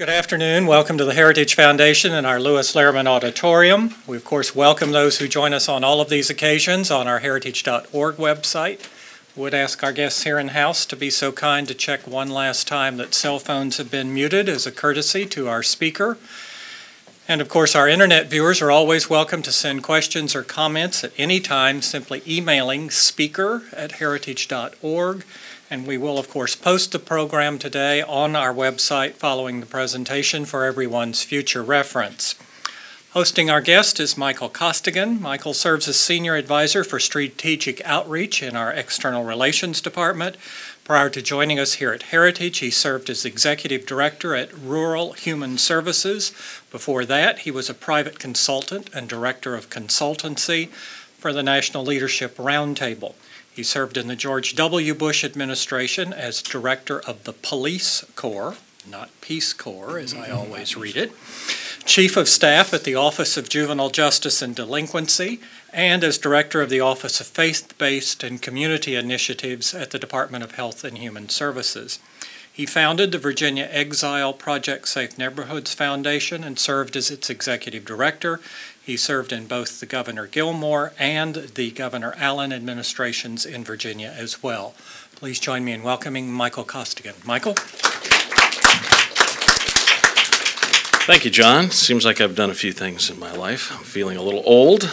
Good afternoon. Welcome to the Heritage Foundation and our Lewis Lehrman Auditorium. We, of course, welcome those who join us on all of these occasions on our heritage.org website. Would ask our guests here in-house to be so kind to check one last time that cell phones have been muted as a courtesy to our speaker. And, of course, our Internet viewers are always welcome to send questions or comments at any time, simply emailing speaker@heritage.org. And we will, of course, post the program today on our website following the presentation for everyone's future reference. Hosting our guest is Michael Costigan. Michael serves as Senior Advisor for Strategic Outreach in our External Relations Department. Prior to joining us here at Heritage, he served as Executive Director at Rural Human Services. Before that, he was a private consultant and Director of Consultancy for the National Leadership Roundtable. He served in the George W. Bush administration as Director of the Police Corps, not Peace Corps, as I always read it, Chief of Staff at the Office of Juvenile Justice and Delinquency, and as Director of the Office of Faith-Based and Community Initiatives at the Department of Health and Human Services. He founded the Virginia Exile Project Safe Neighborhoods Foundation and served as its Executive Director. He served in both the Governor Gilmore and the Governor Allen administrations in Virginia as well. Please join me in welcoming Michael Costigan. Michael? Thank you, John. Seems like I've done a few things in my life. I'm feeling a little old.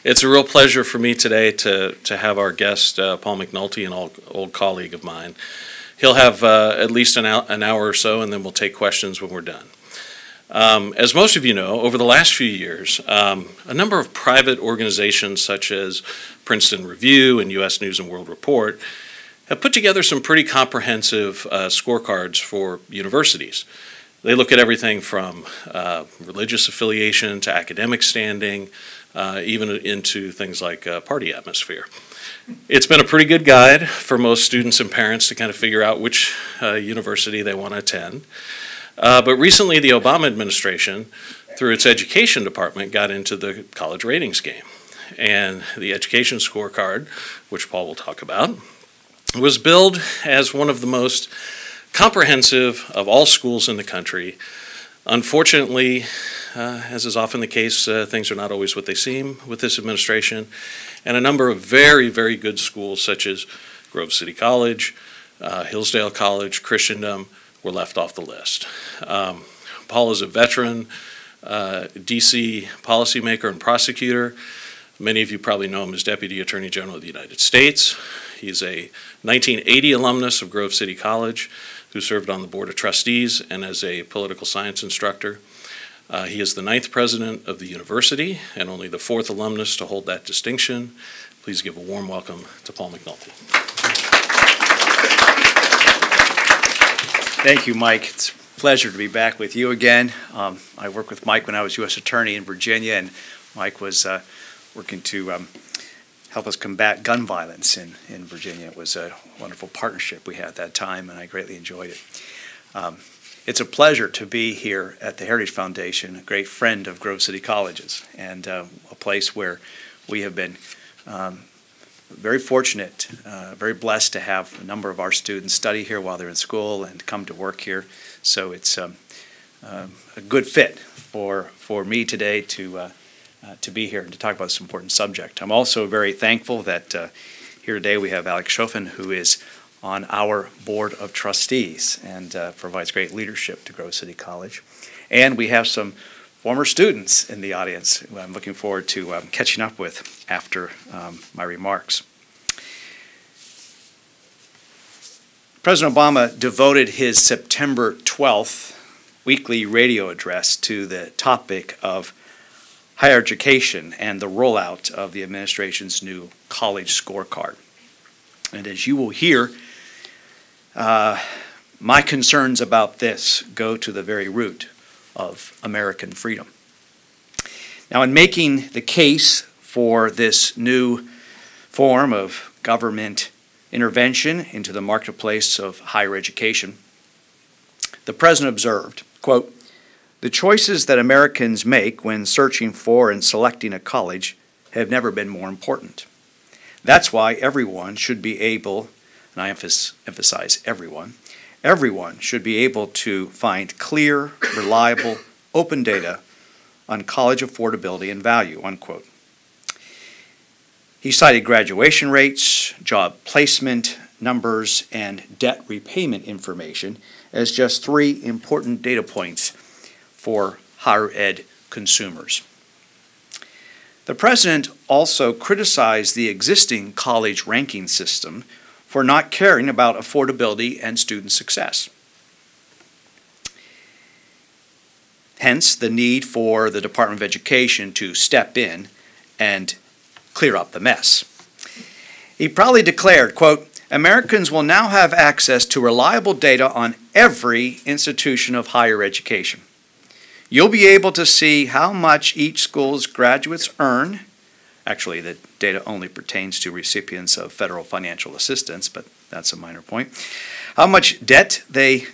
It's a real pleasure for me today to have our guest, Paul McNulty, an old colleague of mine. He'll have at least an hour or so, and then we'll take questions when we're done. As most of you know, over the last few years, a number of private organizations such as Princeton Review and U.S. News and World Report have put together some pretty comprehensive scorecards for universities. They look at everything from religious affiliation to academic standing, even into things like party atmosphere. It's been a pretty good guide for most students and parents to kind of figure out which university they want to attend. But recently, the Obama administration, through its education department, got into the college ratings game. And the education scorecard, which Paul will talk about, was billed as one of the most comprehensive of all schools in the country. Unfortunately, as is often the case, things are not always what they seem with this administration. And a number of very, very good schools, such as Grove City College, Hillsdale College, Christendom, were left off the list. Paul is a veteran D.C. policymaker and prosecutor. Many of you probably know him as Deputy Attorney General of the United States. He's a 1980 alumnus of Grove City College who served on the Board of Trustees and as a political science instructor. He is the 9th president of the university and only the 4th alumnus to hold that distinction. Please give a warm welcome to Paul McNulty. Thank you, Mike. It's a pleasure to be back with you again. I worked with Mike when I was U.S. Attorney in Virginia, and Mike was working to help us combat gun violence in Virginia. It was a wonderful partnership we had at that time, and I greatly enjoyed it. It's a pleasure to be here at the Heritage Foundation, a great friend of Grove City Colleges, and a place where we have been very fortunate, very blessed to have a number of our students study here while they're in school and come to work here. So it's a good fit for me today to be here and to talk about this important subject. I'm also very thankful that here today we have Alex Schoffen, who is on our Board of Trustees and provides great leadership to Grove City College. And we have some former students in the audience who I'm looking forward to catching up with after my remarks. President Obama devoted his September 12th weekly radio address to the topic of higher education and the rollout of the administration's new College Scorecard. And as you will hear, my concerns about this go to the very root of American freedom. Now, in making the case for this new form of government intervention into the marketplace of higher education, the President observed, quote, "The choices that Americans make when searching for and selecting a college have never been more important. That's why everyone should be able, and I emphasize everyone, Everyone should be able to find clear, reliable, open data on college affordability and value, unquote. He cited graduation rates, job placement numbers, and debt repayment information as just 3 important data points for higher ed consumers. The president also criticized the existing college ranking system for not caring about affordability and student success. Hence, the need for the Department of Education to step in and clear up the mess. He proudly declared, quote, "Americans will now have access to reliable data on every institution of higher education. You'll be able to see how much each school's graduates earn." Actually, the data only pertains to recipients of federal financial assistance, but that's a minor point. How much debt they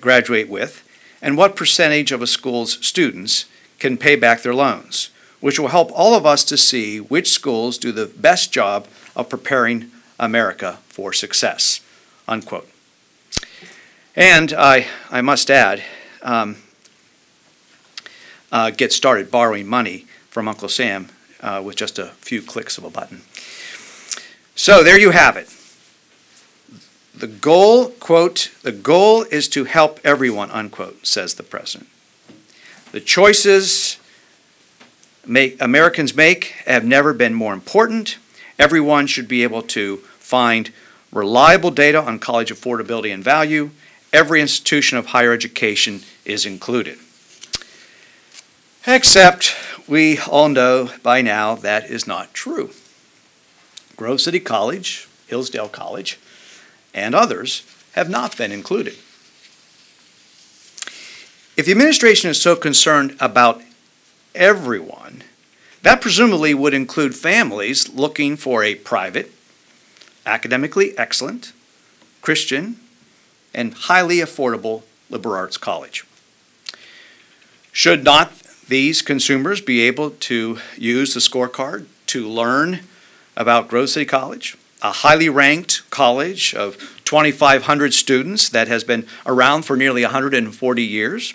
graduate with, and what percentage of a school's students can pay back their loans, which will help all of us to see which schools do the best job of preparing America for success, unquote. And I must add, get started borrowing money from Uncle Sam with just a few clicks of a button. So there you have it. The goal, quote, "the goal is to help everyone," unquote, says the president. The choices Americans make have never been more important. Everyone should be able to find reliable data on college affordability and value. Every institution of higher education is included. Except we all know by now that is not true. Grove City College, Hillsdale College, and others have not been included. If the administration is so concerned about everyone, that presumably would include families looking for a private, academically excellent, Christian, and highly affordable liberal arts college. Should not these consumers be able to use the scorecard to learn about Grove City College, a highly ranked college of 2,500 students that has been around for nearly 140 years?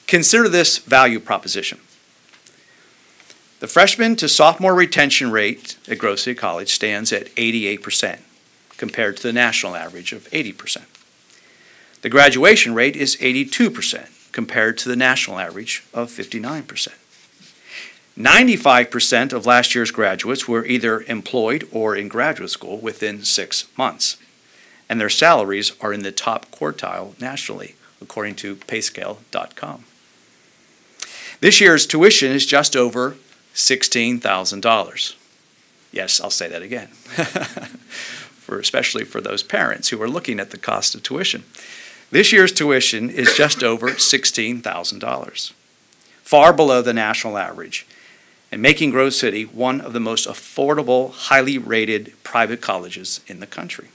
Consider this value proposition. The freshman to sophomore retention rate at Grove City College stands at 88% compared to the national average of 80%. The graduation rate is 82% compared to the national average of 59%. 95% of last year's graduates were either employed or in graduate school within 6 months, and their salaries are in the top quartile nationally, according to payscale.com. This year's tuition is just over $16,000. Yes, I'll say that again, especially for those parents who are looking at the cost of tuition. This year's tuition is just over $16,000, far below the national average, and making Grove City one of the most affordable, highly rated private colleges in the country.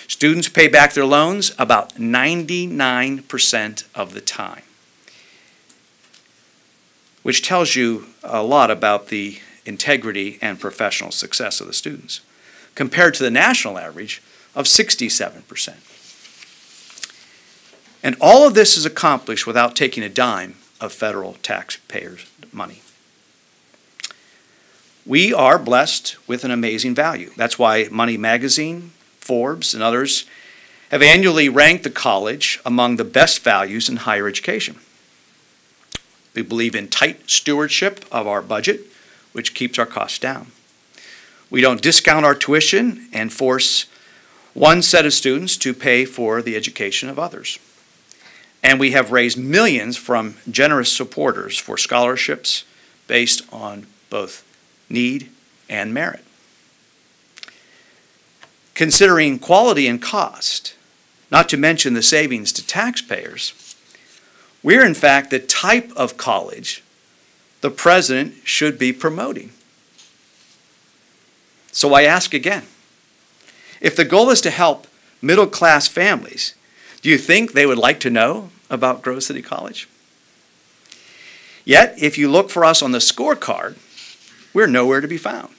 Students pay back their loans about 99% of the time, which tells you a lot about the integrity and professional success of the students, compared to the national average of 67%. And all of this is accomplished without taking a dime of federal taxpayers' money. We are blessed with an amazing value. That's why Money Magazine, Forbes, and others have annually ranked the college among the best values in higher education. We believe in tight stewardship of our budget, which keeps our costs down. We don't discount our tuition and force one set of students to pay for the education of others. And we have raised millions from generous supporters for scholarships based on both need and merit. Considering quality and cost, not to mention the savings to taxpayers, we're in fact the type of college the president should be promoting. So I ask again, if the goal is to help middle-class families, do you think they would like to know about Grove City College? Yet, if you look for us on the scorecard, we're nowhere to be found.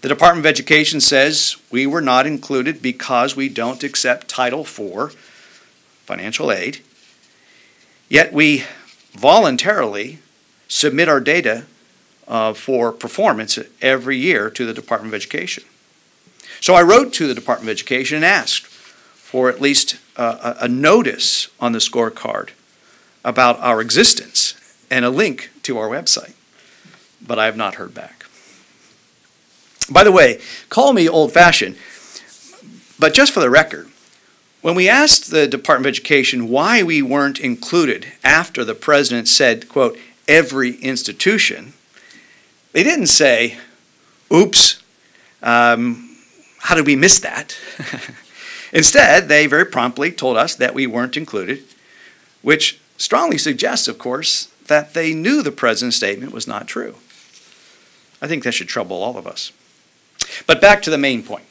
The Department of Education says we were not included because we don't accept Title IV financial aid, yet we voluntarily submit our data for performance every year to the Department of Education. So I wrote to the Department of Education and asked for at least a notice on the scorecard about our existence and a link to our website, but I have not heard back. By the way, call me old-fashioned, but just for the record, when we asked the Department of Education why we weren't included after the president said, quote, every institution, they didn't say, oops, how did we miss that? Instead, they very promptly told us that we weren't included, which strongly suggests, of course, that they knew the president's statement was not true. I think that should trouble all of us. But back to the main point.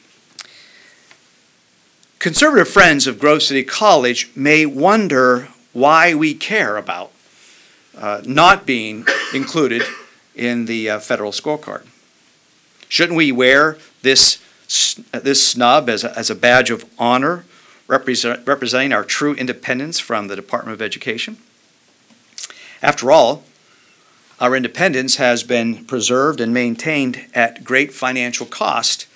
Conservative friends of Grove City College may wonder why we care about not being included in the federal scorecard. Shouldn't we wear this snub as a badge of honor, representing our true independence from the Department of Education? After all, our independence has been preserved and maintained at great financial cost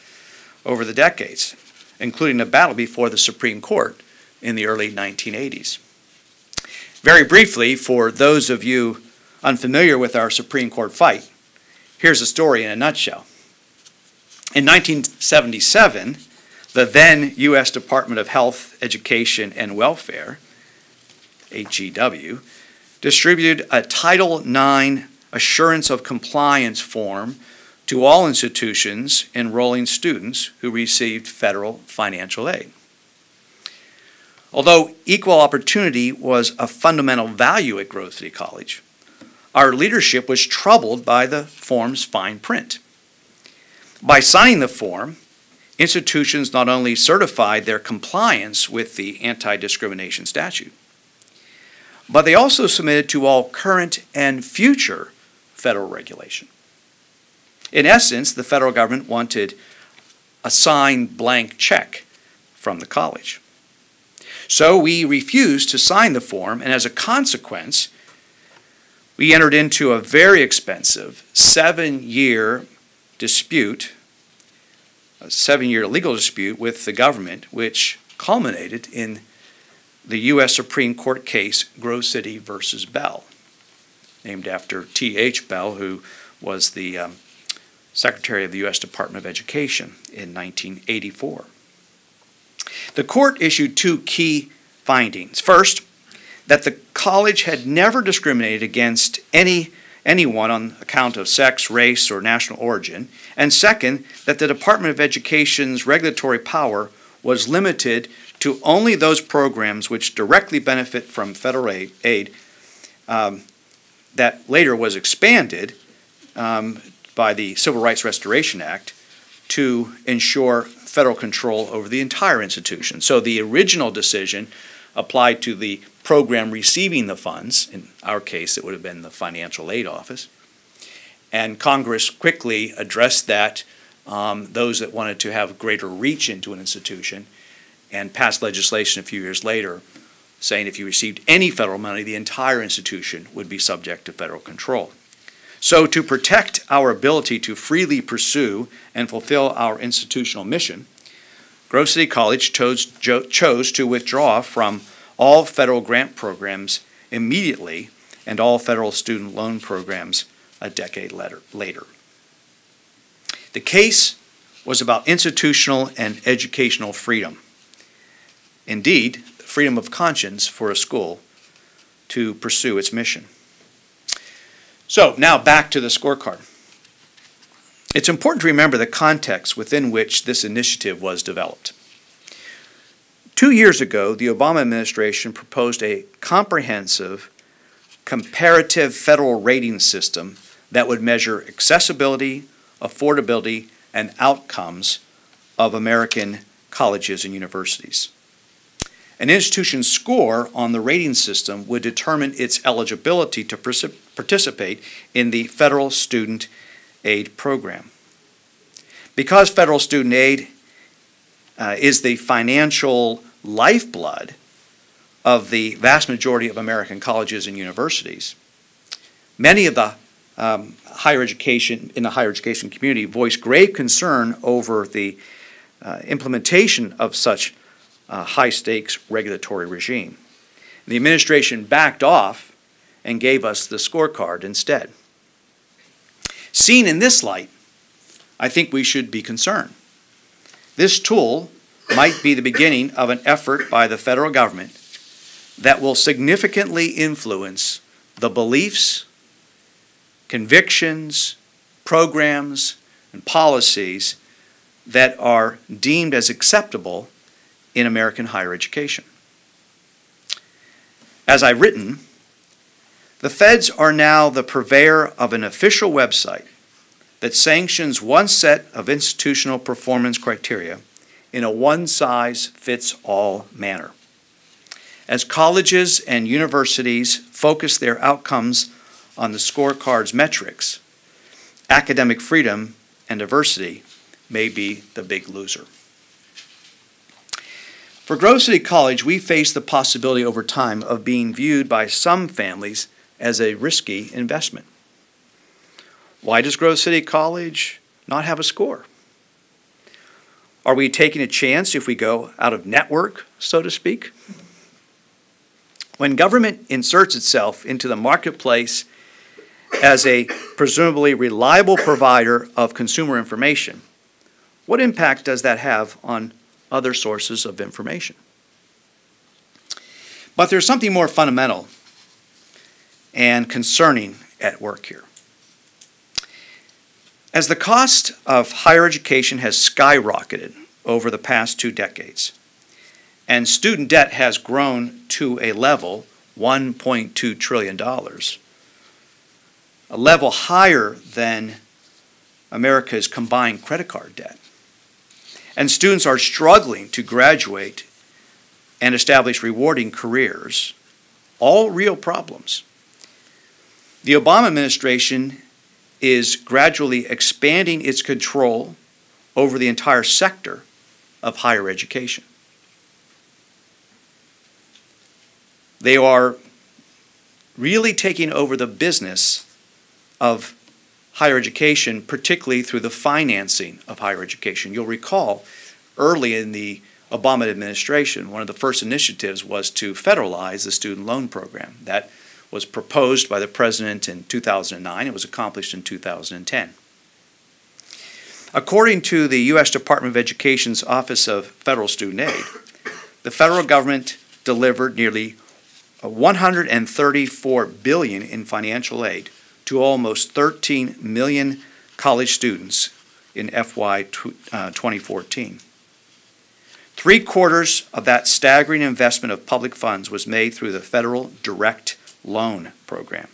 over the decades, including a battle before the Supreme Court in the early 1980s. Very briefly, for those of you unfamiliar with our Supreme Court fight, here's the story in a nutshell. In 1977, the then U.S. Department of Health, Education, and Welfare, HEW, distributed a Title IX Assurance of Compliance form to all institutions enrolling students who received federal financial aid. Although equal opportunity was a fundamental value at Grove City College, our leadership was troubled by the form's fine print. By signing the form, institutions not only certified their compliance with the anti-discrimination statute, but they also submitted to all current and future federal regulation. In essence, the federal government wanted a signed blank check from the college. So we refused to sign the form, and as a consequence, we entered into a very expensive 7-year dispute, a 7-year legal dispute with the government, which culminated in the U.S. Supreme Court case Grove City versus Bell, named after T.H. Bell, who was the Secretary of the U.S. Department of Education in 1984. The court issued 2 key findings. First, that the college had never discriminated against anyone on account of sex, race, or national origin. And second, that the Department of Education's regulatory power was limited to only those programs which directly benefit from federal aid that later was expanded by the Civil Rights Restoration Act to ensure federal control over the entire institution. So the original decision applied to the program receiving the funds. In our case, it would have been the Financial Aid Office. And Congress quickly addressed that, those that wanted to have greater reach into an institution, and passed legislation a few years later saying if you received any federal money, the entire institution would be subject to federal control. So to protect our ability to freely pursue and fulfill our institutional mission, Grove City College chose to withdraw from all federal grant programs immediately and all federal student loan programs a decade later. The case was about institutional and educational freedom. Indeed, freedom of conscience for a school to pursue its mission. So now back to the scorecard. It's important to remember the context within which this initiative was developed. 2 years ago, the Obama administration proposed a comprehensive, comparative federal rating system that would measure accessibility, affordability, and outcomes of American colleges and universities. An institution's score on the rating system would determine its eligibility to participate in the federal student aid program. Because federal student aid is the financial lifeblood of the vast majority of American colleges and universities, many of the higher education community voice grave concern over the implementation of such high-stakes regulatory regime. The administration backed off and gave us the scorecard instead. Seen in this light, I think we should be concerned. This tool might be the beginning of an effort by the federal government that will significantly influence the beliefs, convictions, programs, and policies that are deemed as acceptable in American higher education. As I've written, the feds are now the purveyor of an official website that sanctions one set of institutional performance criteria in a one-size-fits-all manner. As colleges and universities focus their outcomes on the scorecard's metrics, academic freedom and diversity may be the big loser. For Grove City College, we face the possibility over time of being viewed by some families as a risky investment. Why does Grove City College not have a score? Are we taking a chance if we go out of network, so to speak? When government inserts itself into the marketplace as a presumably reliable provider of consumer information, what impact does that have on other sources of information? But there's something more fundamental and concerning at work here. As the cost of higher education has skyrocketed over the past 2 decades, and student debt has grown to a level, $1.2 trillion, a level higher than America's combined credit card debt, and students are struggling to graduate and establish rewarding careers, all real problems. The Obama administration is gradually expanding its control over the entire sector of higher education. They are really taking over the business of higher education, particularly through the financing of higher education. You'll recall early in the Obama administration, one of the first initiatives was to federalize the student loan program. That was proposed by the president in 2009. It was accomplished in 2010. According to the U.S. Department of Education's Office of Federal Student Aid, the federal government delivered nearly $134 billion in financial aid to almost 13 million college students in FY 2014. 3/4 of that staggering investment of public funds was made through the federal direct loan program.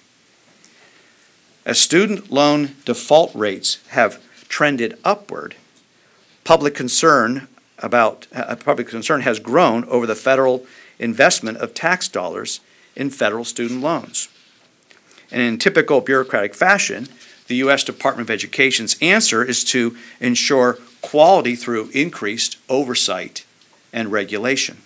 As student loan default rates have trended upward, public concern has grown over the federal investment of tax dollars in federal student loans. And in typical bureaucratic fashion, the U.S. Department of Education's answer is to ensure quality through increased oversight and regulation.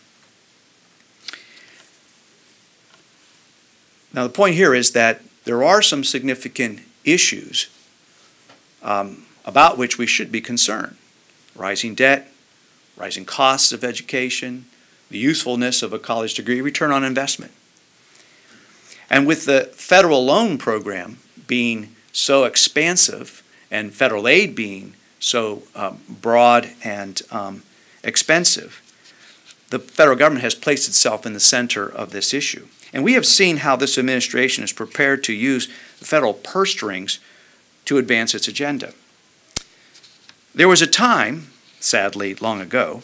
Now, the point here is that there are some significant issues about which we should be concerned. Rising debt, rising costs of education, the usefulness of a college degree, return on investment. And with the federal loan program being so expansive and federal aid being so broad and expensive, the federal government has placed itself in the center of this issue. And we have seen how this administration is prepared to use the federal purse strings to advance its agenda. There was a time, sadly long ago,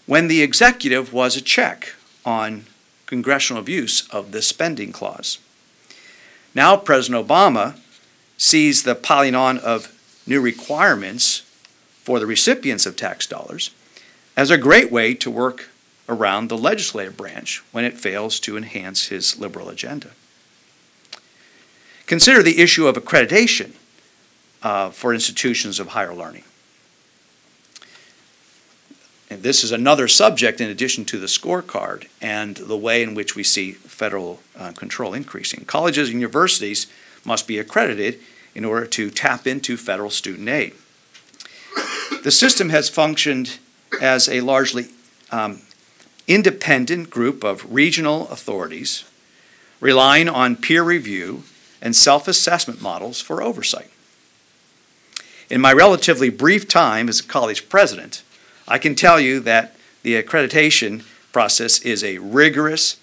when the executive was a check on congressional abuse of this spending clause. Now President Obama sees the piling on of new requirements for the recipients of tax dollars as a great way to work around the legislative branch when it fails to enhance his liberal agenda. Consider the issue of accreditation for institutions of higher learning. And this is another subject in addition to the scorecard and the way in which we see federal control increasing. Colleges and universities must be accredited in order to tap into federal student aid. The system has functioned as a largely independent group of regional authorities relying on peer review and self-assessment models for oversight. In my relatively brief time as a college president, I can tell you that the accreditation process is a rigorous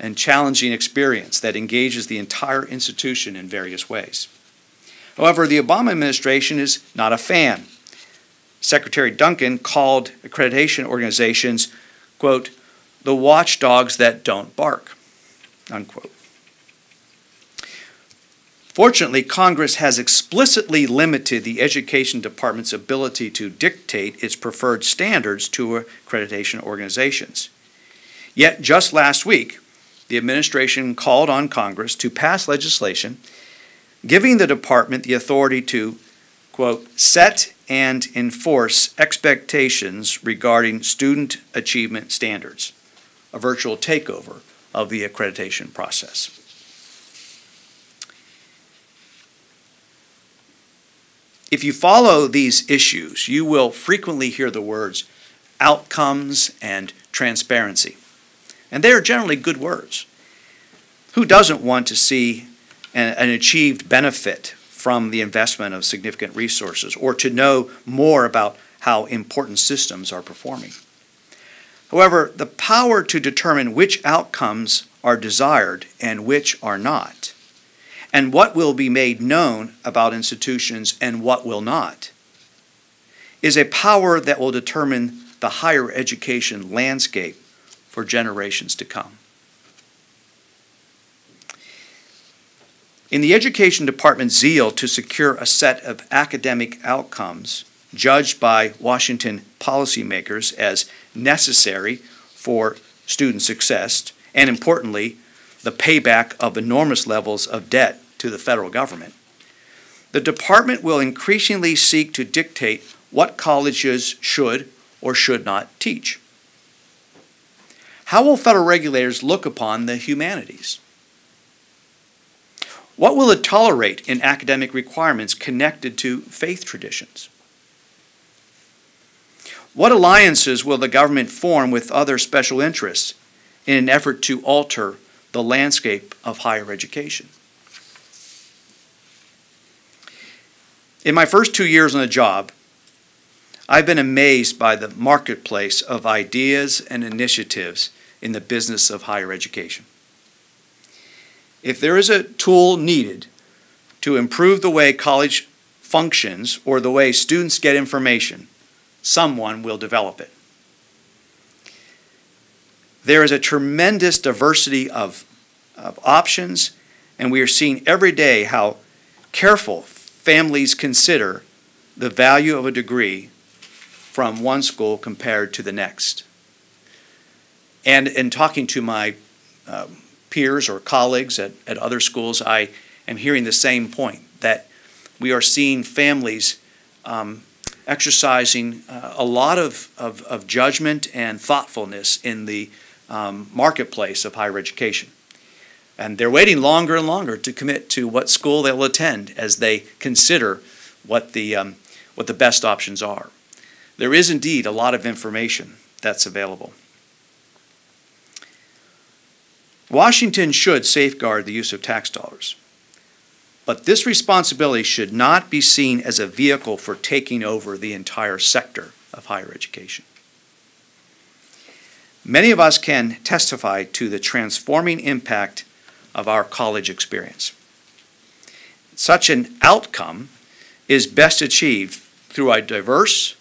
and challenging experience that engages the entire institution in various ways. However, the Obama administration is not a fan. Secretary Duncan called accreditation organizations, quote, the watchdogs that don't bark, unquote. Fortunately, Congress has explicitly limited the Education Department's ability to dictate its preferred standards to accreditation organizations. Yet just last week, the administration called on Congress to pass legislation giving the department the authority to, quote, set and enforce expectations regarding student achievement standards, a virtual takeover of the accreditation process. If you follow these issues, you will frequently hear the words outcomes and transparency. And they are generally good words. Who doesn't want to see an achieved benefit from the investment of significant resources or to know more about how important systems are performing? However, the power to determine which outcomes are desired and which are not, and what will be made known about institutions and what will not, is a power that will determine the higher education landscape for generations to come. In the Education Department's zeal to secure a set of academic outcomes judged by Washington policymakers as necessary for student success, and importantly, the payback of enormous levels of debt to the federal government, the department will increasingly seek to dictate what colleges should or should not teach. How will federal regulators look upon the humanities? What will it tolerate in academic requirements connected to faith traditions? What alliances will the government form with other special interests in an effort to alter the landscape of higher education? In my first 2 years on the job, I've been amazed by the marketplace of ideas and initiatives in the business of higher education. If there is a tool needed to improve the way college functions or the way students get information, someone will develop it. There is a tremendous diversity of options, and we are seeing every day how careful families consider the value of a degree from one school compared to the next. And in talking to my peers or colleagues at other schools, I am hearing the same point, that we are seeing families exercising a lot of judgment and thoughtfulness in the marketplace of higher education. And they're waiting longer and longer to commit to what school they will attend as they consider what the best options are. There is indeed a lot of information that's available. Washington should safeguard the use of tax dollars, but this responsibility should not be seen as a vehicle for taking over the entire sector of higher education. Many of us can testify to the transforming impact of our college experience. Such an outcome is best achieved through a diverse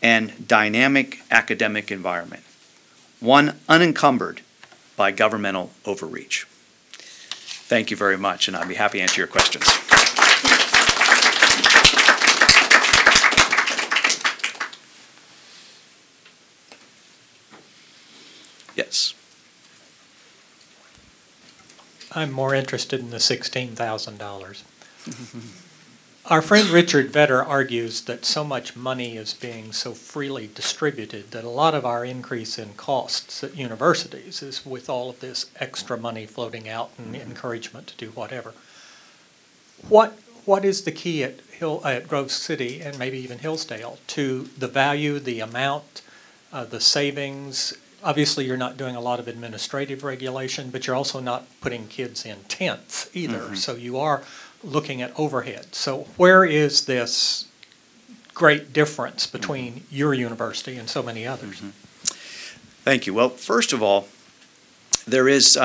and dynamic academic environment, one unencumbered by governmental overreach. Thank you very much, and I'll be happy to answer your questions. Yes. I'm more interested in the $16,000. Our friend Richard Vedder argues that so much money is being so freely distributed that a lot of our increase in costs at universities is with all of this extra money floating out and encouragement to do whatever. What is the key at Grove City and maybe even Hillsdale to the value, the amount, the savings? Obviously, you're not doing a lot of administrative regulation, but you're also not putting kids in tents either. Mm-hmm. So you are looking at overhead. So where is this great difference between your university and so many others? Mm-hmm. Thank you. Well, first of all, there is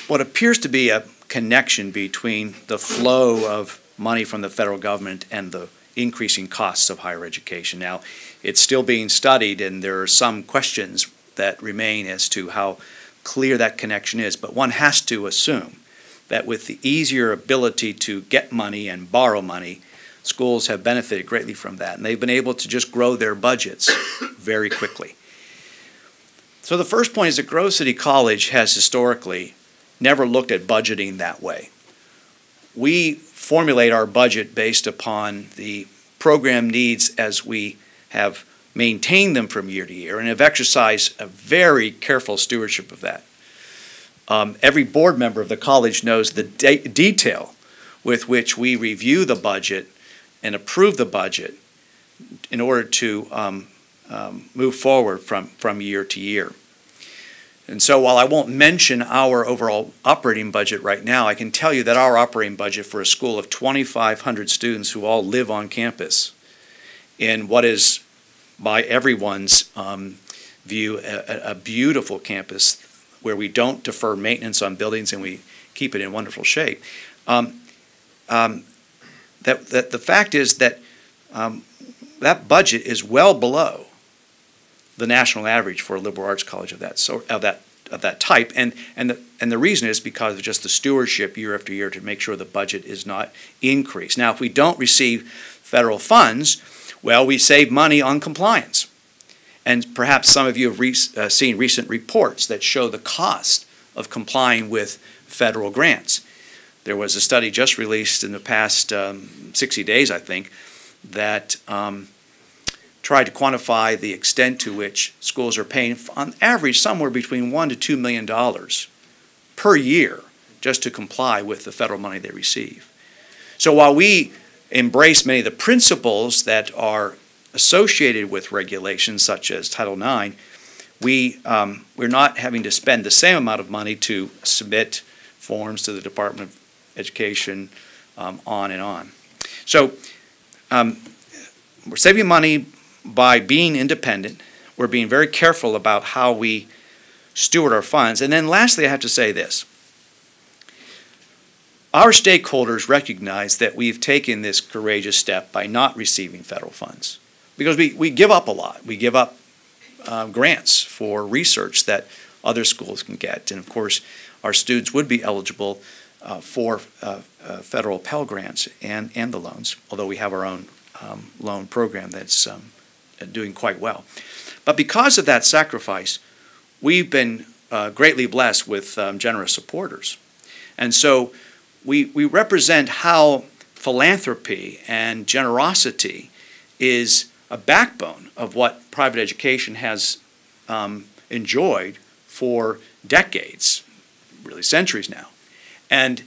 what appears to be a connection between the flow of money from the federal government and the increasing costs of higher education. Now, it's still being studied, and there are some questions that remain as to how clear that connection is, but one has to assume that with the easier ability to get money and borrow money, schools have benefited greatly from that, and they've been able to just grow their budgets very quickly. So the first point is that Grove City College has historically never looked at budgeting that way. We formulate our budget based upon the program needs as we have maintained them from year to year and have exercised a very careful stewardship of that. Every board member of the college knows the detail with which we review the budget and approve the budget in order to move forward from year to year. And so while I won't mention our overall operating budget right now, I can tell you that our operating budget for a school of 2,500 students who all live on campus in what is, by everyone's view, a beautiful campus where we don't defer maintenance on buildings and we keep it in wonderful shape. The fact is that that budget is well below the national average for a liberal arts college of that type, and the reason is because of just the stewardship year after year to make sure the budget is not increased. Now, if we don't receive federal funds, well, we save money on compliance, and perhaps some of you have seen recent reports that show the cost of complying with federal grants. There was a study just released in the past 60 days, I think, that tried to quantify the extent to which schools are paying, on average, somewhere between $1 to $2 million per year just to comply with the federal money they receive. So while we embrace many of the principles that are associated with regulations such as Title IX, we're not having to spend the same amount of money to submit forms to the Department of Education, on and on. So we're saving money by being independent. We're being very careful about how we steward our funds. And then lastly, I have to say this. Our stakeholders recognize that we've taken this courageous step by not receiving federal funds because we give up a lot. We give up grants for research that other schools can get. And of course, our students would be eligible for federal Pell Grants and the loans, although we have our own loan program that's doing quite well. But because of that sacrifice, we've been greatly blessed with generous supporters. And so we represent how philanthropy and generosity is a backbone of what private education has enjoyed for decades, really centuries now. And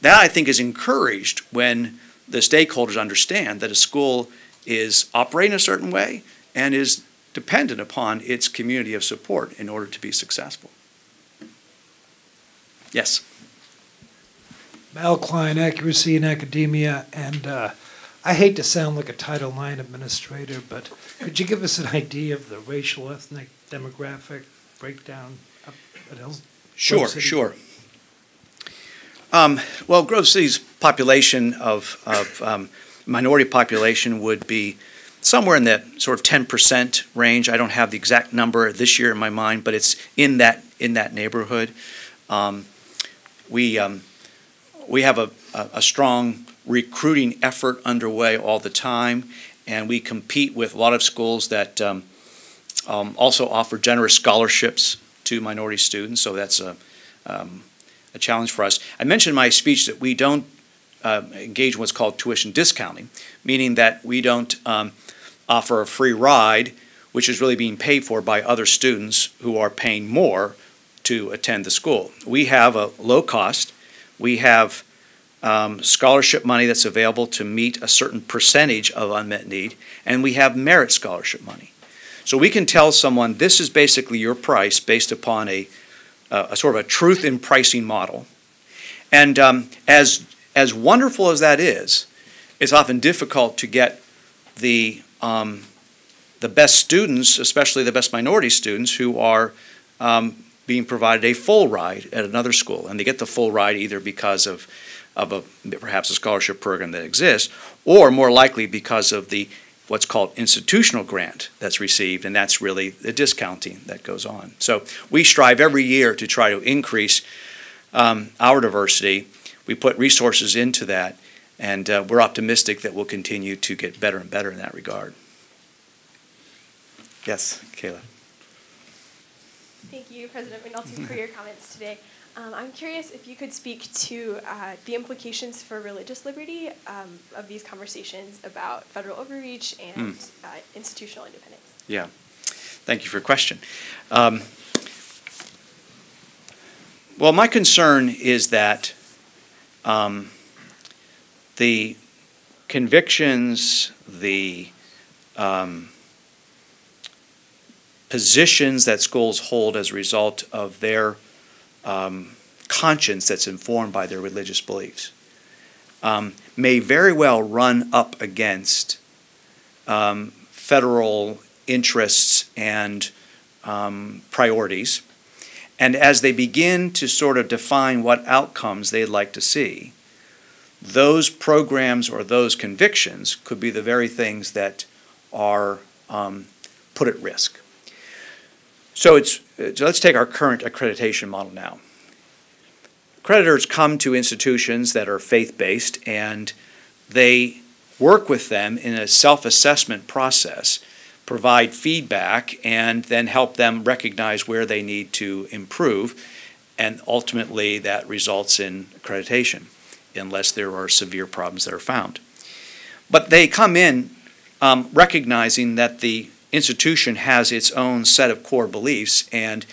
that, I think, is encouraged when the stakeholders understand that a school is operating a certain way and is dependent upon its community of support in order to be successful. Yes? Mal Klein, Accuracy in Academia, and I hate to sound like a Title IX administrator, but could you give us an idea of the racial, ethnic, demographic breakdown up at Sure, sure. Well, Grove City's population of minority population would be somewhere in that sort of 10% range. I don't have the exact number this year in my mind, but it's in that neighborhood. We have a strong recruiting effort underway all the time, and we compete with a lot of schools that also offer generous scholarships to minority students. So that's a challenge for us. I mentioned in my speech that we don't engage in what's called tuition discounting, meaning that we don't offer a free ride, which is really being paid for by other students who are paying more to attend the school. We have a low cost. We have scholarship money that's available to meet a certain percentage of unmet need, and we have merit scholarship money. So we can tell someone this is basically your price based upon a sort of a truth in pricing model. And as wonderful as that is, it's often difficult to get the best students, especially the best minority students, who are being provided a full ride at another school. And they get the full ride either because of perhaps a scholarship program that exists, or more likely because of what's called institutional grant that's received, and that's really the discounting that goes on. So we strive every year to try to increase our diversity. We put resources into that, and we're optimistic that we'll continue to get better and better in that regard. Yes, Kayla. Thank you, President McNulty, for your comments today. I'm curious if you could speak to the implications for religious liberty of these conversations about federal overreach and institutional independence. Yeah, thank you for your question. Well, my concern is that the convictions, the positions that schools hold as a result of their conscience that's informed by their religious beliefs may very well run up against federal interests and priorities. And as they begin to sort of define what outcomes they'd like to see, those programs or those convictions could be the very things that are put at risk. So let's take our current accreditation model now. Accreditors come to institutions that are faith-based, and they work with them in a self-assessment process, provide feedback, and then help them recognize where they need to improve, and ultimately that results in accreditation, unless there are severe problems that are found. But they come in recognizing that the institution has its own set of core beliefs, and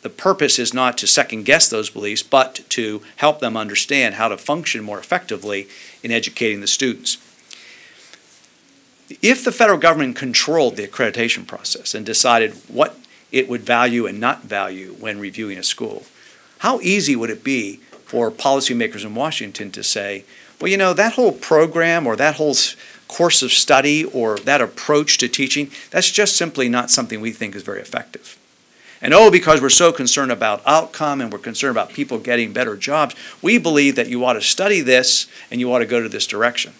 the purpose is not to second-guess those beliefs, but to help them understand how to function more effectively in educating the students. If the federal government controlled the accreditation process and decided what it would value and not value when reviewing a school, how easy would it be for policymakers in Washington to say, well, you know, that whole program or that whole course of study or that approach to teaching, that's just simply not something we think is very effective. And because we're so concerned about outcome and we're concerned about people getting better jobs, we believe that you ought to study this and you ought to go to this direction.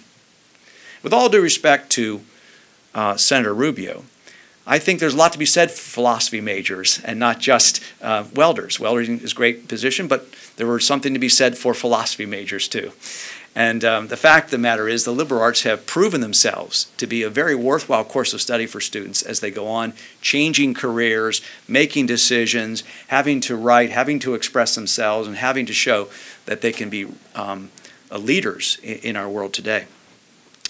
With all due respect to Senator Rubio, I think there's a lot to be said for philosophy majors and not just welders. Welding is a great position, but there was something to be said for philosophy majors too. And the fact of the matter is the liberal arts have proven themselves to be a very worthwhile course of study for students as they go on, changing careers, making decisions, having to write, having to express themselves, and having to show that they can be leaders in our world today.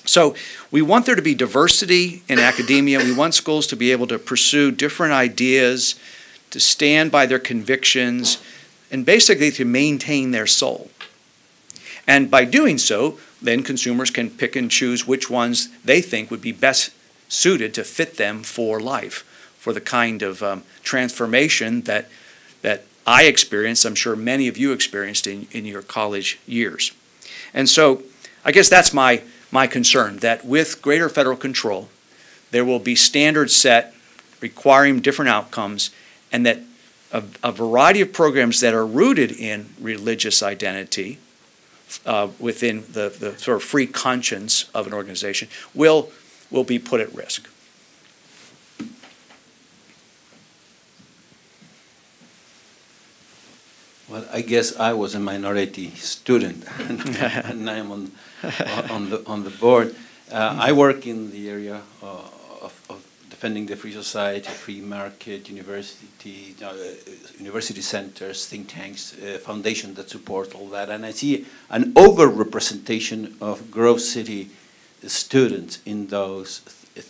So we want there to be diversity in academia. We want schools to be able to pursue different ideas, to stand by their convictions, and basically to maintain their soul. And by doing so, then consumers can pick and choose which ones they think would be best suited to fit them for life, for the kind of transformation that I experienced, I'm sure many of you experienced in your college years. And so I guess that's my concern, that with greater federal control, there will be standards set requiring different outcomes, and that a variety of programs that are rooted in religious identity within the sort of free conscience of an organization will be put at risk. Well, I guess I was a minority student, and I am on the board. I work in the area of the defending the free society, free market, university centers, think tanks, foundations that support all that. And I see an over-representation of Grove City students in those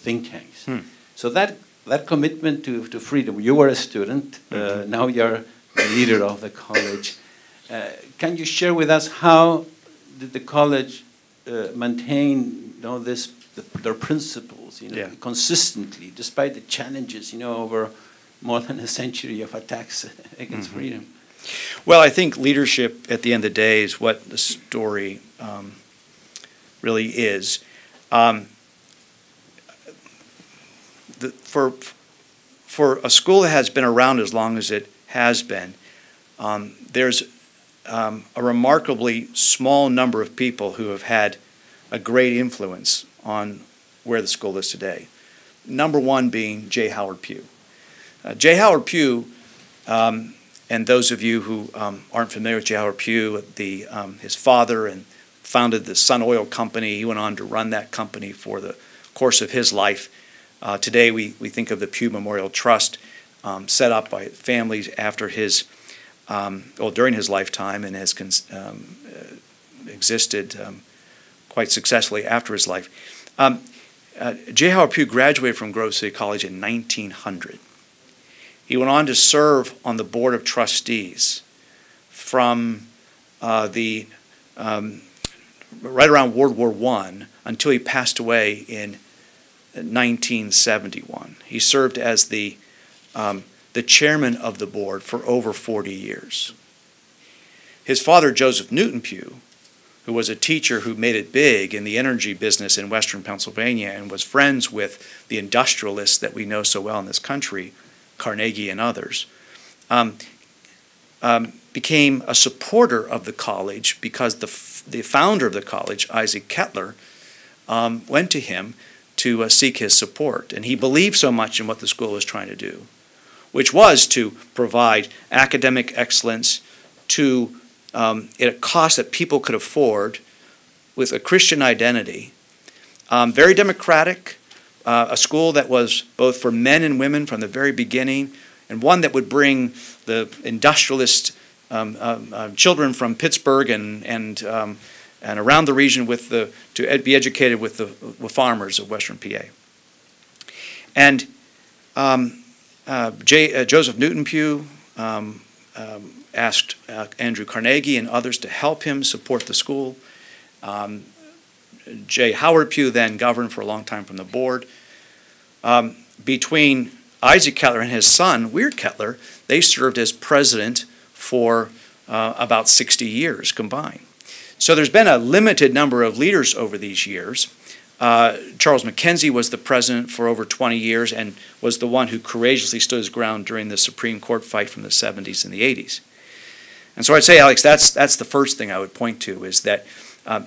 think tanks. So that commitment to freedom, you were a student, now you're the leader of the college. Can you share with us how did the college maintain their principles consistently, despite the challenges, over more than a century of attacks against freedom? Well, I think leadership at the end of the day is what the story really is. For a school that has been around as long as it has been, there's a remarkably small number of people who have had a great influence on where the school is today. Number one being J. Howard Pugh. J. Howard Pugh, and those of you who aren't familiar with J. Howard Pugh, his father and founded the Sun Oil Company. He went on to run that company for the course of his life. Today we think of the Pugh Memorial Trust, set up by families after his, during his lifetime, and has existed quite successfully after his life. J. Howard Pugh graduated from Grove City College in 1900. He went on to serve on the Board of Trustees from right around World War I until he passed away in 1971. He served as the chairman of the board for over 40 years. His father, Joseph Newton Pugh, who was a teacher who made it big in the energy business in western Pennsylvania and was friends with the industrialists that we know so well in this country, Carnegie and others, became a supporter of the college because the founder of the college, Isaac Kettler, went to him to seek his support. And he believed so much in what the school was trying to do, which was to provide academic excellence at a cost that people could afford with a Christian identity. Very democratic, a school that was both for men and women from the very beginning, and one that would bring the industrialist children from Pittsburgh and around the region to be educated with the farmers of Western PA. And Joseph Newton Pugh asked Andrew Carnegie and others to help him support the school. J. Howard Pugh then governed for a long time from the board. Between Isaac Kettler and his son, Weird Kettler, they served as president for about 60 years combined. So there's been a limited number of leaders over these years. Charles Mackenzie was the president for over 20 years and was the one who courageously stood his ground during the Supreme Court fight from the 70s and the 80s. And so I'd say, Alex, that's the first thing I would point to, is that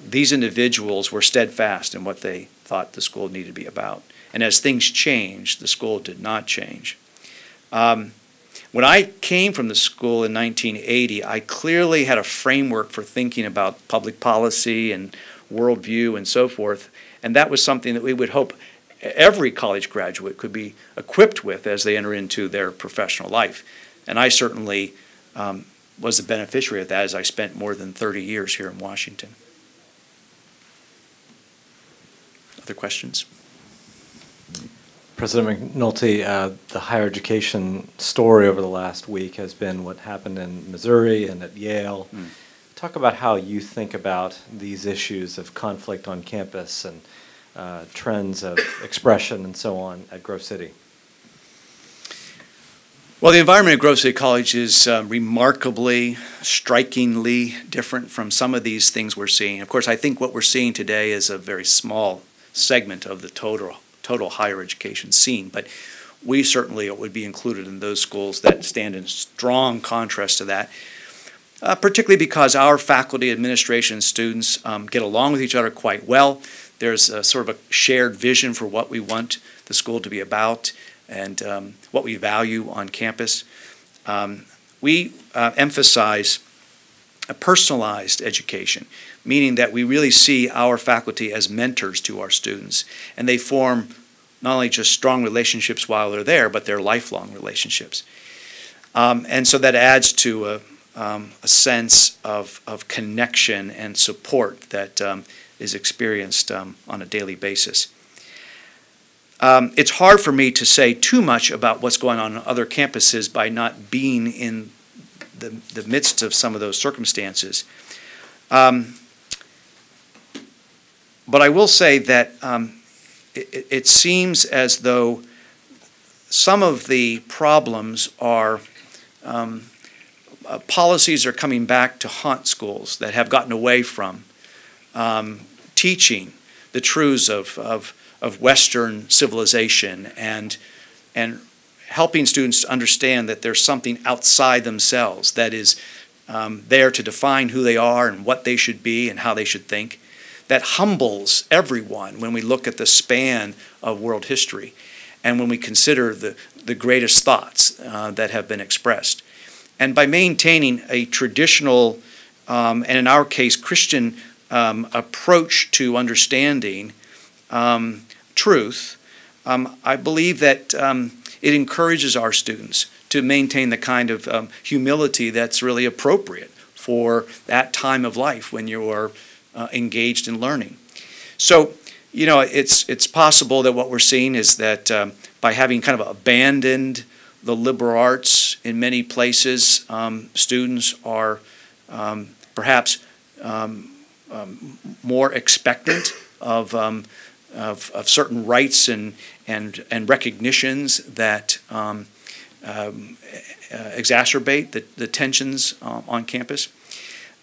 these individuals were steadfast in what they thought the school needed to be about. And as things changed, the school did not change. When I came from the school in 1980, I clearly had a framework for thinking about public policy and worldview and so forth, and that was something that we would hope every college graduate could be equipped with as they enter into their professional life. And I certainly was the beneficiary of that, as I spent more than 30 years here in Washington. Other questions? President McNulty, the higher education story over the last week has been what happened in Missouri and at Yale. Talk about how you think about these issues of conflict on campus and trends of expression and so on at Grove City. Well, the environment at Grove City College is remarkably, strikingly different from some of these things we're seeing. Of course, I think what we're seeing today is a very small segment of the total higher education scene, but we certainly would be included in those schools that stand in strong contrast to that, particularly because our faculty, administration, and students get along with each other quite well. There's a sort of a shared vision for what we want the school to be about and what we value on campus. We emphasize a personalized education, meaning that we really see our faculty as mentors to our students, and they form not only just strong relationships while they're there, but they're lifelong relationships. And so that adds to a sense of connection and support that is experienced on a daily basis. It's hard for me to say too much about what's going on other campuses by not being in the midst of some of those circumstances. But I will say that it seems as though some of the problems are policies are coming back to haunt schools that have gotten away from teaching the truths of Western civilization and helping students to understand that there's something outside themselves that is there to define who they are and what they should be and how they should think, that humbles everyone when we look at the span of world history and when we consider the greatest thoughts that have been expressed. And by maintaining a traditional, and in our case, Christian approach to understanding truth, I believe that it encourages our students to maintain the kind of humility that's really appropriate for that time of life when you are engaged in learning. So, you know, it's possible that what we're seeing is that by having kind of abandoned the liberal arts in many places, students are perhaps more expectant of certain rights and recognitions that exacerbate the tensions on campus.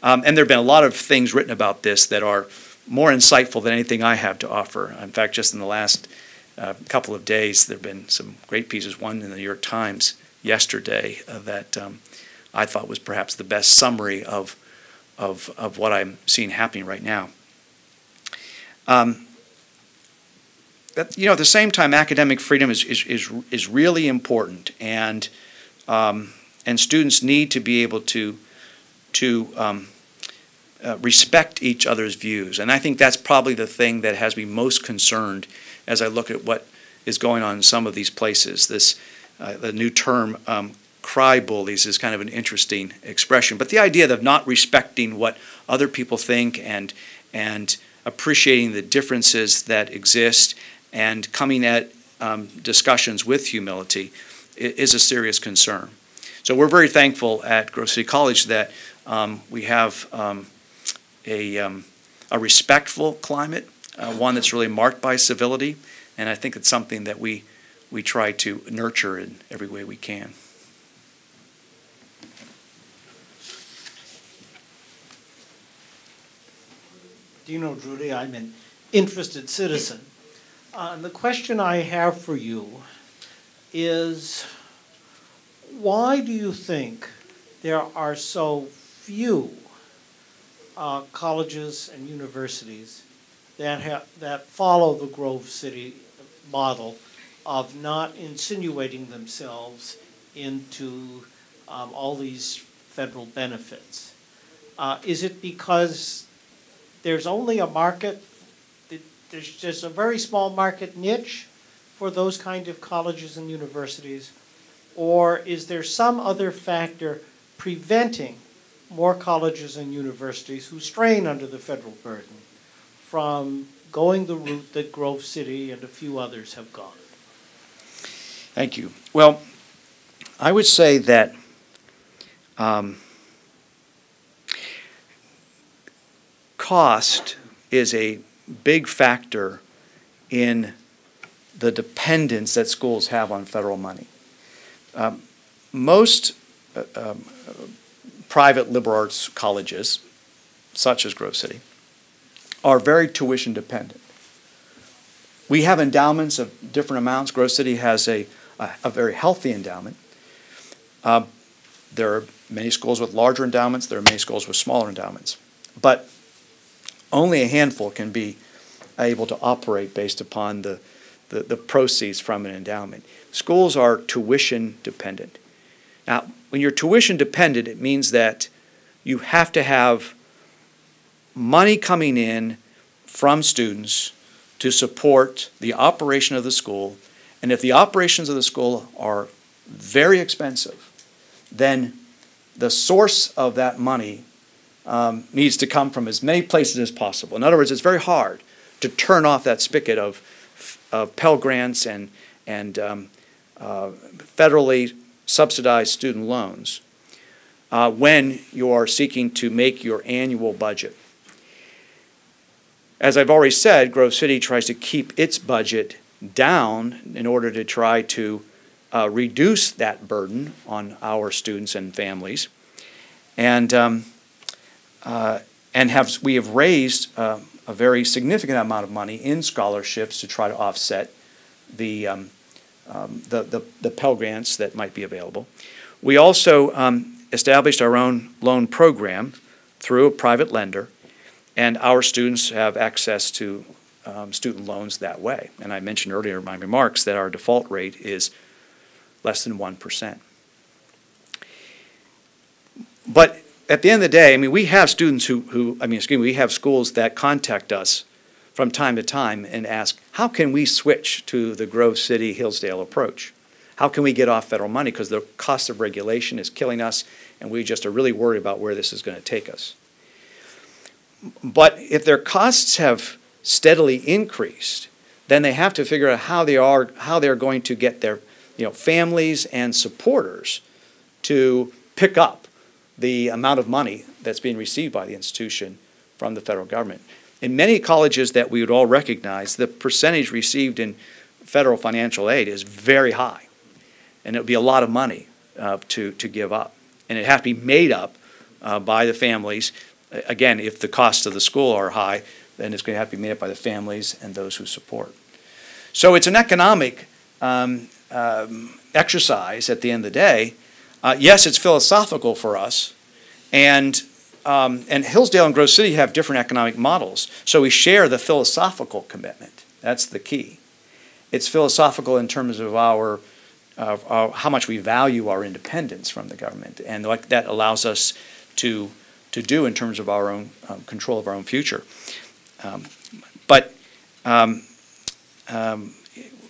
And there have been a lot of things written about this that are more insightful than anything I have to offer. In fact, just in the last couple of days, there have been some great pieces. One in the New York Times yesterday that I thought was perhaps the best summary of what I'm seeing happening right now. At the same time, academic freedom is really important, and students need to be able to respect each other's views. And I think that's probably the thing that has me most concerned as I look at what is going on in some of these places. The new term, cry bullies, is kind of an interesting expression. But the idea of not respecting what other people think and appreciating the differences that exist and coming at discussions with humility is a serious concern. So we're very thankful at Grove City College that we have a respectful climate, one that's really marked by civility, and I think it's something that we try to nurture in every way we can. Dino Drudy, I'm an interested citizen. And the question I have for you is, why do you think there are so few colleges and universities that follow the Grove City model of not insinuating themselves into all these federal benefits? Is it because there's only a market, there's just a very small market niche for those kind of colleges and universities? Or is there some other factor preventing more colleges and universities who strain under the federal burden from going the route that Grove City and a few others have gone? Thank you. Well, I would say that cost is a big factor in the dependence that schools have on federal money. Most private liberal arts colleges, such as Grove City, are very tuition dependent. We have endowments of different amounts. Grove City has a very healthy endowment. There are many schools with larger endowments. There are many schools with smaller endowments. But only a handful can be able to operate based upon the proceeds from an endowment. Schools are tuition dependent. Now, when you're tuition dependent, it means that you have to have money coming in from students to to support the operation of the school. And if the operations of the school are very expensive, then the source of that money needs to come from as many places as possible. In other words, it's very hard to turn off that spigot of Pell Grants and federally subsidized student loans when you are seeking to make your annual budget. As I've already said, Grove City tries to keep its budget down in order to try to reduce that burden on our students and families. And we have raised a very significant amount of money in scholarships to try to offset the Pell Grants that might be available. We also established our own loan program through a private lender, and our students have access to student loans that way. And I mentioned earlier in my remarks that our default rate is less than 1%. But at the end of the day, I mean, we have students we have schools that contact us from time to time and ask, how can we switch to the Grove City Hillsdale approach? How can we get off federal money? Because the cost of regulation is killing us, and we just are really worried about where this is going to take us. But if their costs have steadily increased, then they have to figure out how they're going to get their families and supporters to pick up the amount of money that's being received by the institution from the federal government. In many colleges that we would all recognize, the percentage received in federal financial aid is very high, and it would be a lot of money to give up. And it has to be made up by the families. Again, if the costs of the school are high, then it's going to have to be made up by the families and those who support. So it's an economic exercise at the end of the day. Yes, it's philosophical for us, and Hillsdale and Grove City have different economic models, so we share the philosophical commitment. That's the key. It's philosophical in terms of how much we value our independence from the government, and what that allows us to do in terms of our own control of our own future.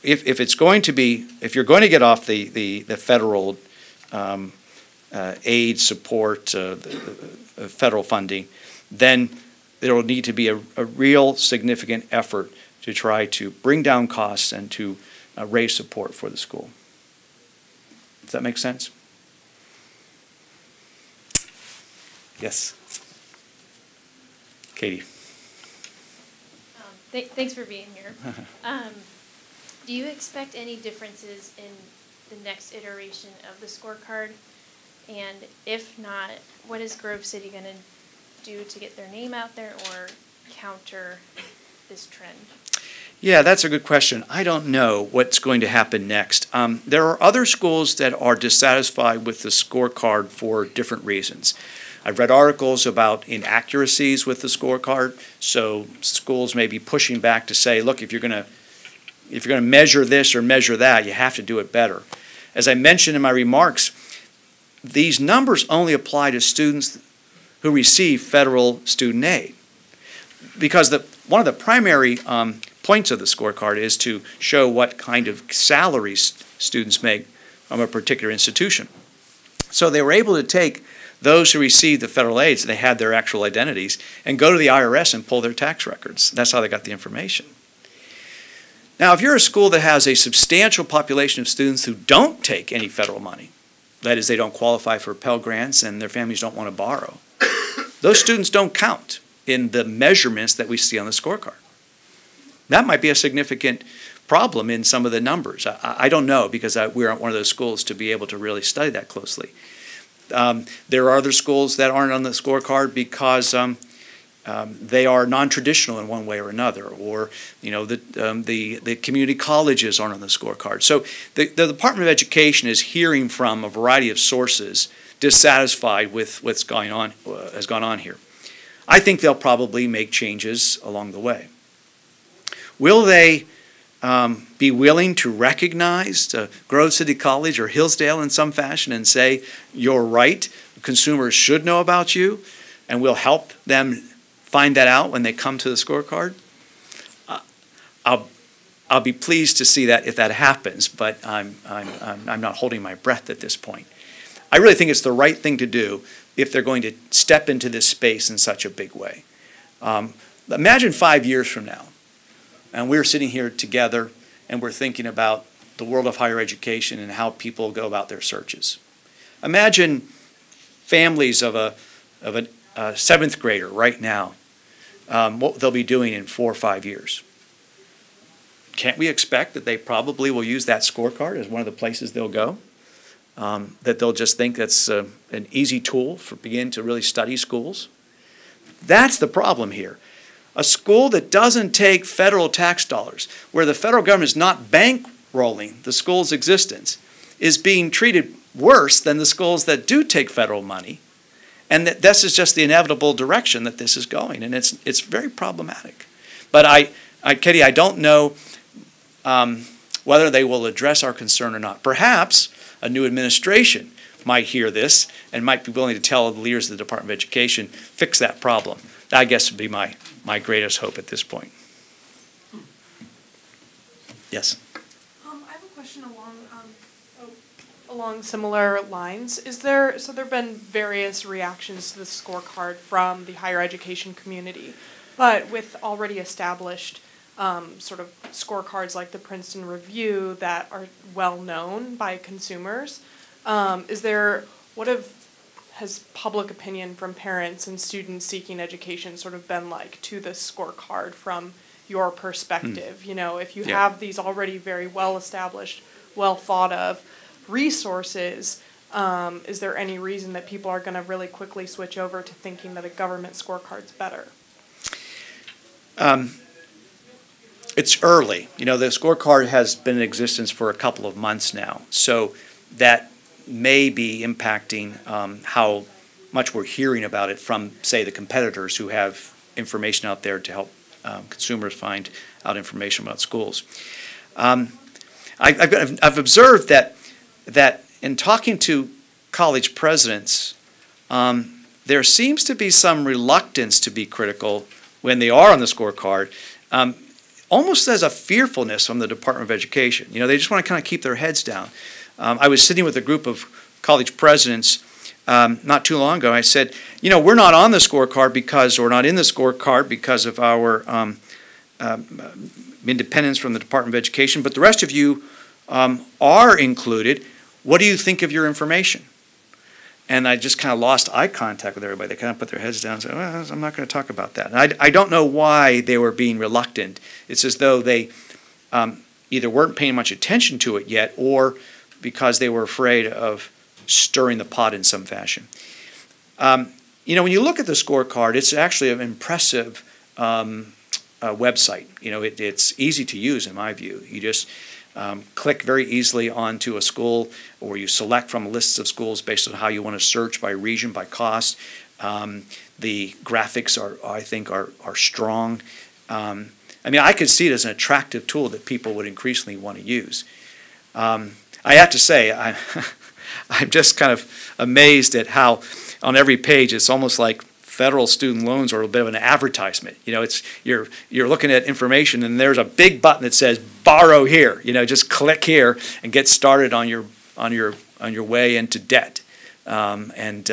If you're going to get off the federal aid support, federal funding, then there will need to be a real significant effort to try to bring down costs and to raise support for the school. Does that make sense? Yes. Katie. Thanks for being here. Do you expect any differences in the next iteration of the scorecard? And if not, what is Grove City going to do to get their name out there or counter this trend? Yeah, that's a good question. I don't know what's going to happen next. There are other schools that are dissatisfied with the scorecard for different reasons. I've read articles about inaccuracies with the scorecard, so schools may be pushing back to say, look, if you're going to measure this or measure that, you have to do it better. As I mentioned in my remarks, these numbers only apply to students who receive federal student aid, because one of the primary points of the scorecard is to show what kind of salaries students make from a particular institution. So they were able to take those who received the federal aid, so they had their actual identities, and go to the IRS and pull their tax records. That's how they got the information. Now, if you're a school that has a substantial population of students who don't take any federal money, that is, they don't qualify for Pell Grants and their families don't want to borrow, those students don't count in the measurements that we see on the scorecard. That might be a significant problem in some of the numbers. I don't know, because we aren't one of those schools to be able to really study that closely. There are other schools that aren't on the scorecard because they are non-traditional in one way or another, or the community colleges aren't on the scorecard. So the Department of Education is hearing from a variety of sources dissatisfied with what's going on, has gone on here. I think they'll probably make changes along the way. Will they be willing to recognize Grove City College or Hillsdale in some fashion and say, you're right, consumers should know about you, and we'll help them find that out when they come to the scorecard? I'll be pleased to see that if that happens, but I'm not holding my breath at this point. I really think it's the right thing to do if they're going to step into this space in such a big way. Imagine 5 years from now, and we're sitting here together, and we're thinking about the world of higher education and how people go about their searches. Imagine families of a seventh grader right now, what they'll be doing in 4 or 5 years. Can't we expect that they probably will use that scorecard as one of the places they'll go? That they'll just think that's an easy tool for begin to really study schools? That's the problem here. A school that doesn't take federal tax dollars, where the federal government is not bankrolling the school's existence, is being treated worse than the schools that do take federal money. And that this is just the inevitable direction that this is going, and it's very problematic. But Katie, I don't know whether they will address our concern or not. Perhaps a new administration might hear this and might be willing to tell the leaders of the Department of Education, fix that problem. That, I guess, would be my greatest hope at this point. Yes? I have a question along similar lines. So there have been various reactions to the scorecard from the higher education community, but with already established sort of scorecards like the Princeton Review that are well known by consumers, has public opinion from parents and students seeking education sort of been like to the scorecard from your perspective? You know, if you have these already very well established, well thought of resources, is there any reason that people are going to really quickly switch over to thinking that a government scorecard's better? It's early. You know, the scorecard has been in existence for a couple of months now, so that may be impacting how much we're hearing about it from, say, the competitors who have information out there to help consumers find out information about schools. I've observed that in talking to college presidents, there seems to be some reluctance to be critical when they are on the scorecard. Almost as a fearfulness from the Department of Education. You know, they just want to kind of keep their heads down. I was sitting with a group of college presidents not too long ago. I said, you know, we're not on the scorecard because, or not in the scorecard because of our independence from the Department of Education, but the rest of you are included. What do you think of your information? And I just kind of lost eye contact with everybody. They kind of put their heads down and said, well, I'm not going to talk about that. And I don't know why they were being reluctant. It's as though they either weren't paying much attention to it yet, or because they were afraid of stirring the pot in some fashion. You know, when you look at the scorecard, it's actually an impressive website. You know, it's easy to use in my view. You just click very easily onto a school, or you select from lists of schools based on how you want to search by region, by cost. The graphics I think are strong. I mean, I could see it as an attractive tool that people would increasingly want to use. I have to say, I'm just kind of amazed at how on every page it's almost like federal student loans are a bit of an advertisement. You know, it's you're looking at information and there's a big button that says borrow here. You know, just click here and get started on your way into debt, and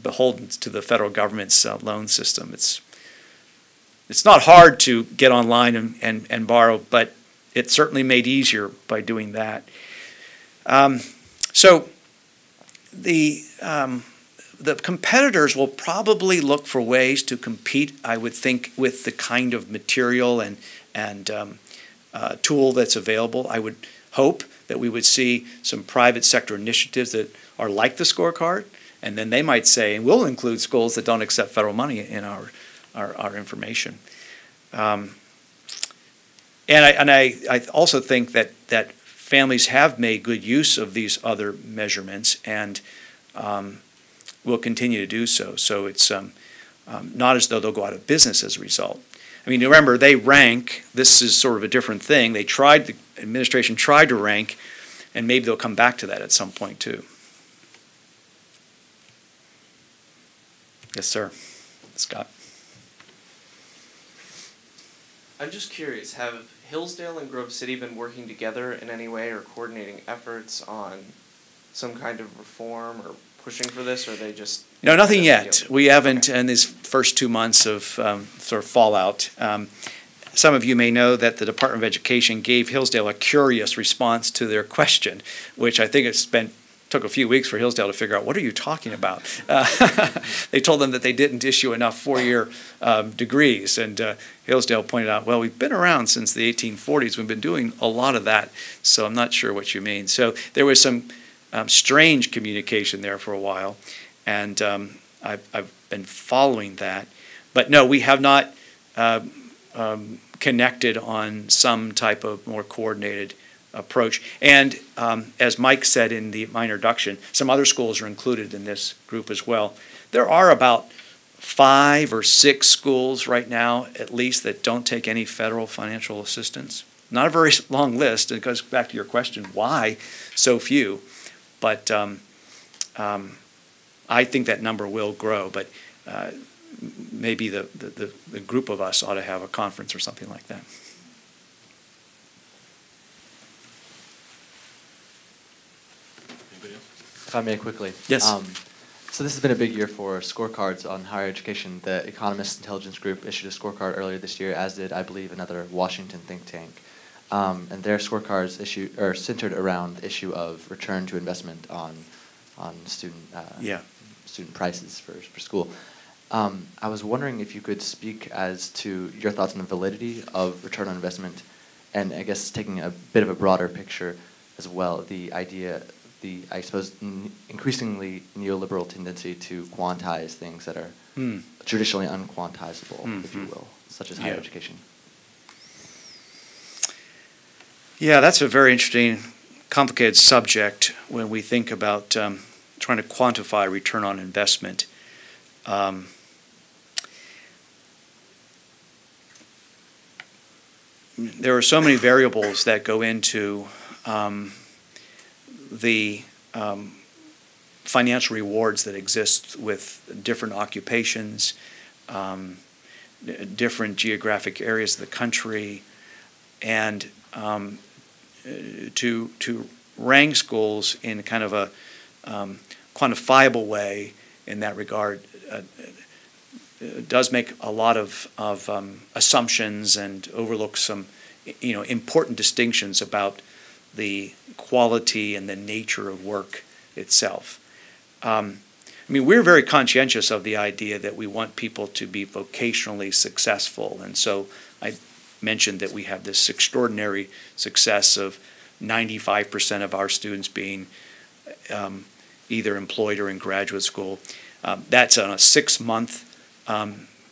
beholden to the federal government's loan system. It's not hard to get online and borrow, but it's certainly made easier by doing that. So the competitors will probably look for ways to compete, I would think, with the kind of material and tool that's available. I would hope that we would see some private sector initiatives that are like the scorecard, and then they might say, and we'll include schools that don't accept federal money in our information. And I also think that families have made good use of these other measurements and will continue to do so. So it's not as though they'll go out of business as a result. I mean, remember, they rank. This is sort of a different thing. The administration tried to rank, and maybe they'll come back to that at some point too. Yes, sir. Scott. I'm just curious, have Hillsdale and Grove City been working together in any way or coordinating efforts on some kind of reform or pushing for this, or are they just... No, nothing yet. We haven't in these first 2 months of sort of fallout. Some of you may know that the Department of Education gave Hillsdale a curious response to their question, which I think took a few weeks for Hillsdale to figure out, what are you talking about? They told them that they didn't issue enough 4-year degrees, and Hillsdale pointed out, well, we've been around since the 1840s. We've been doing a lot of that, so I'm not sure what you mean. So there was some strange communication there for a while, and I've been following that. But no, we have not connected on some type of more coordinated approach. And as Mike said in my introduction, some other schools are included in this group as well. There are about 5 or 6 schools right now, at least, that don't take any federal financial assistance. Not a very long list. It goes back to your question, why so few? But I think that number will grow. But maybe the group of us ought to have a conference or something like that. If I may quickly. Yes. So this has been a big year for scorecards on higher education. The Economist Intelligence Group issued a scorecard earlier this year, as did, I believe, another Washington think tank. And their scorecards are centered around the issue of return to investment on student prices for school. I was wondering if you could speak as to your thoughts on the validity of return on investment, and I guess taking a bit of a broader picture as well, I suppose, increasingly neoliberal tendency to quantize things that are traditionally unquantizable, if you will, such as higher education. Yeah, that's a very interesting, complicated subject when we think about trying to quantify return on investment. There are so many variables that go into the financial rewards that exist with different occupations, different geographic areas of the country, and to rank schools in kind of a quantifiable way in that regard does make a lot of assumptions and overlooks some important distinctions about the quality and the nature of work itself. We're very conscientious of the idea that we want people to be vocationally successful, and so I mentioned that we have this extraordinary success of 95% of our students being either employed or in graduate school. That's on a 6-month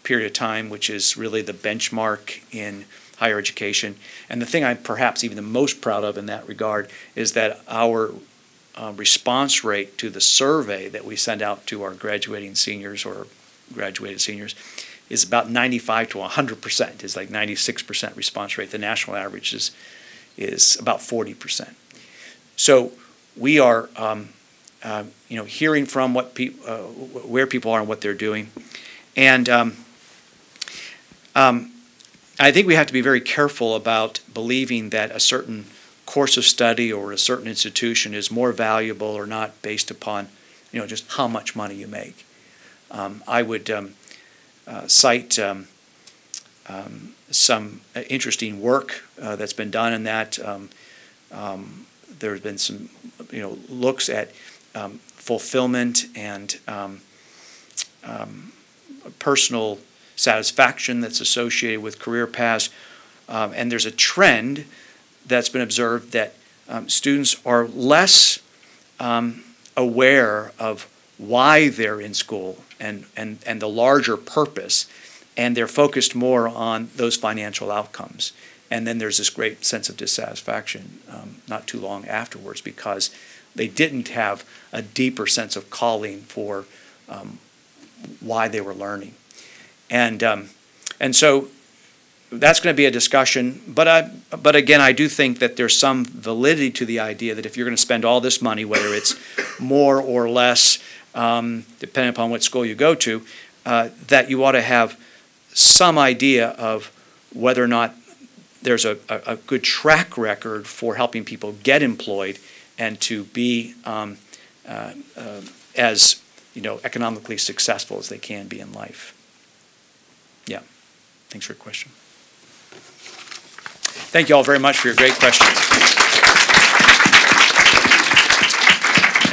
period of time, which is really the benchmark in higher education. And the thing I'm perhaps even the most proud of in that regard is that our response rate to the survey that we send out to our graduating seniors or graduated seniors is about 95 to 100%. It's like 96% response rate. The national average is about 40%. So we are hearing from where people are and what they're doing. And I think we have to be very careful about believing that a certain course of study or a certain institution is more valuable or not based upon, just how much money you make. I would cite some interesting work that's been done in that. There's been some, looks at fulfillment and personal satisfaction that's associated with career paths. And there's a trend that's been observed that students are less aware of why they're in school and the larger purpose, and they're focused more on those financial outcomes. And then there's this great sense of dissatisfaction not too long afterwards because they didn't have a deeper sense of calling for why they were learning. And so that's going to be a discussion. But again, I do think that there's some validity to the idea that if you're going to spend all this money, whether it's more or less, depending upon what school you go to, that you ought to have some idea of whether or not there's a good track record for helping people get employed and to be as economically successful as they can be in life. Yeah, thanks for your question. Thank you all very much for your great questions.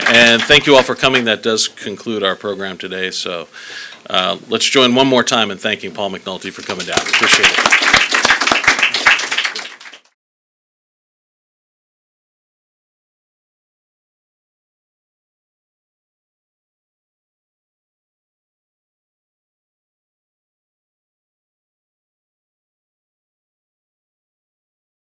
And thank you all for coming. That does conclude our program today. So let's join one more time in thanking Paul McNulty for coming down. Appreciate it.